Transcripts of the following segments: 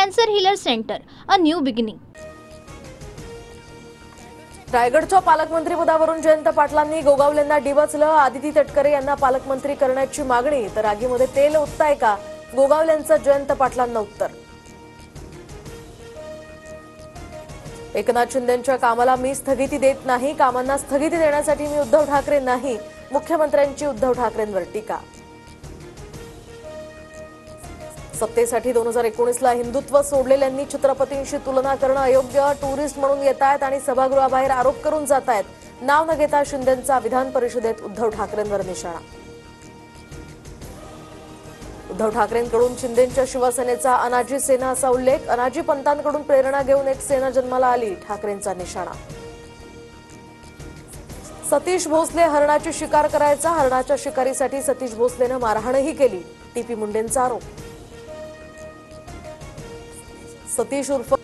Cancer healer centre, a new beginning. रायगडच्या पालकमंत्री पदावरून जयंत पाटलांनी गोगावलेंना डिवचलं। आदिती तटकरे यांना पालकमंत्री करण्याची मागणी, तर आगीमध्ये तेल ओतताय का, गोगावलेंचं जयंत पाटलांना उत्तर। एकनाथ शिंदेंच्या कामाला मी स्थगिती देत नाही, कामांना स्थगिती देण्यासाठी मी उद्धव ठाकरे नाही, मुख्यमंत्र्यांची उद्धव ठाकरेंवर टीका। सत्तेसाठी 2019ला हिंदुत्व सोडलेल्यांनी छत्रपतींशी तुलना करणं अयोग्य, टुरिस्ट म्हणून येतायत आणि सभागृहाबाहेर आरोप करून जातायत, नाव न घेता शिंदेंचा विधान परिषदेत उद्धव ठाकरेंवर निशाणा। उद्धव ठाकरेंकडून शिंदेंच्या शिवसेनेचा अनाजी सेना असा उल्लेख, अनाजी पंतांकडून प्रेरणा घेऊन एक सेना जन्माला आली, ठाकरेंचा निशाणा। सतीश भोसले हरणाची शिकार करायचा, हरणाच्या शिकारीसाठी सतीश भोसलेनं मारहाणही केली, टीपी मुंडेंचा आरोप। सतीश उर्फ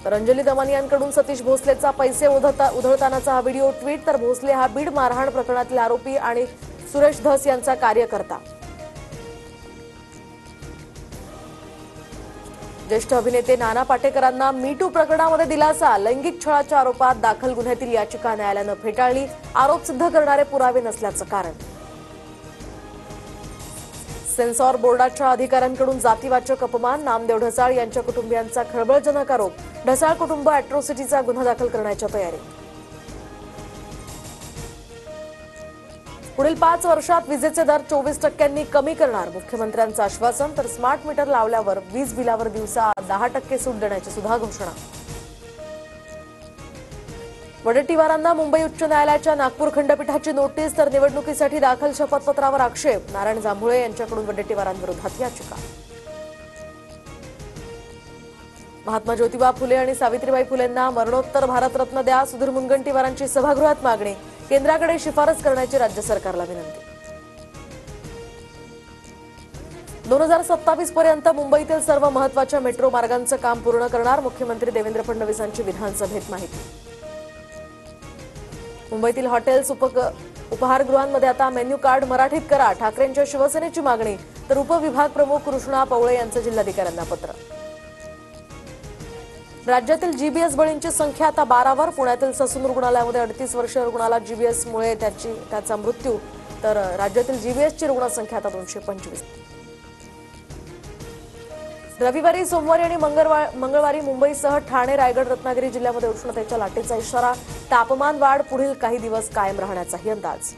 रंजली दमानियांकडून सतीश भोसलेचा पैसे उधळतानाचा हा व्हिडिओ ट्विट, तर भोसले हा बीड मारहाण प्रकरणातील आरोपी आणि सुरेश धस यांचा कार्यकर्ता। ज्येष्ठ अभिनेते नाना पाटेकरांना मी टू प्रकरणामध्ये दिलासा, लैंगिक छळाच्या आरोपात दाखल गुन्ह्यातील याचिका न्यायालयानं फेटाळली, आरोप सिद्ध करणारे पुरावे नसल्याचं कारण। सेन्सॉर बोर्डाच्या अधिकाऱ्यांकडून जातीवाचक अपमान, नामदेव ढसाळ यांच्या कुटुंबियांचा खळबळजनक आरोप, ढसाळ कुटुंब अॅट्रॉसिटीचा गुन्हा दाखल करण्याच्या तयारीत। पुढील 5 वर्षात विजेचे दर 24% कमी करणार, मुख्यमंत्र्यांचं आश्वासन, तर स्मार्ट मीटर लावल्यावर वीज बिलावर दिवसा 10% सूट देण्याची सुद्धा घोषणा। वडेट्टीवारांना मुंबई उच्च न्यायालयाच्या नागपूर खंडपीठाची नोटीस, तर निवडणुकीसाठी दाखल शपथपत्रावर आक्षेप, नारायण जांभुळे यांच्याकडून वडेट्टीवारांविरोधात याचिका। महात्मा ज्योतिबा फुले आणि सावित्रीबाई फुलेंना मरणोत्तर भारतरत्न द्या, सुधीर मुनगंटीवारांची सभागृहात मागणी, केंद्राकडे शिफारस करण्याची राज्य सरकारला विनंती। 2027 पर्यंत मुंबईतील सर्व महत्त्वाच्या मेट्रो मार्गांचं काम पूर्ण करणार, मुख्यमंत्री देवेंद्र फडणवीसांची विधानसभेत माहिती। मुंबईतील हॉटेल्स उपहारगृहांमध्ये आता मेन्यू कार्ड मराठीत करा, ठाकरेंच्या शिवसेनेची मागणी, तर उपविभाग प्रमुख कृष्णा पवळे यांचं जिल्हाधिकाऱ्यांना पत्र। राज्यातील जीबीएस बळींची संख्या आता 12वर, पुण्यातील ससून रुग्णालयामध्ये 38 वर्षीय रुग्णाला जीबीएसमुळे त्याचा मृत्यू, तर राज्यातील जीबीएसची रुग्णसंख्या आता 225। रविवारी, सोमवारी आणि मंगळवारी मुंबईसह ठाणे, रायगड, रत्नागिरी जिल्ह्यामध्ये उष्णतेच्या लाटेचा इशारा, तापमान वाढ पुढील काही दिवस कायम राहण्याचाही अंदाज।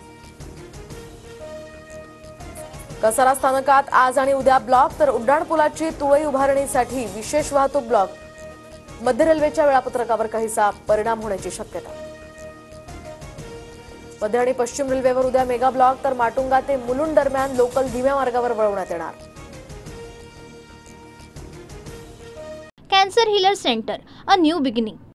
कसारा स्थानकात आज आणि उद्या ब्लॉक, तर उड्डाणपुलाची तुळई उभारणीसाठी विशेष वाहतूक ब्लॉक, मध्य रेल्वेच्या वेळापत्रकावर काहीसा परिणाम होण्याची शक्यता। मध्य आणि पश्चिम रेल्वेवर उद्या मेगा ब्लॉक, तर माटुंगा ते मुलुंड दरम्यान लोकल धीम्या मार्गावर वळवण्यात येणार। Cancer healer centre, a new beginning.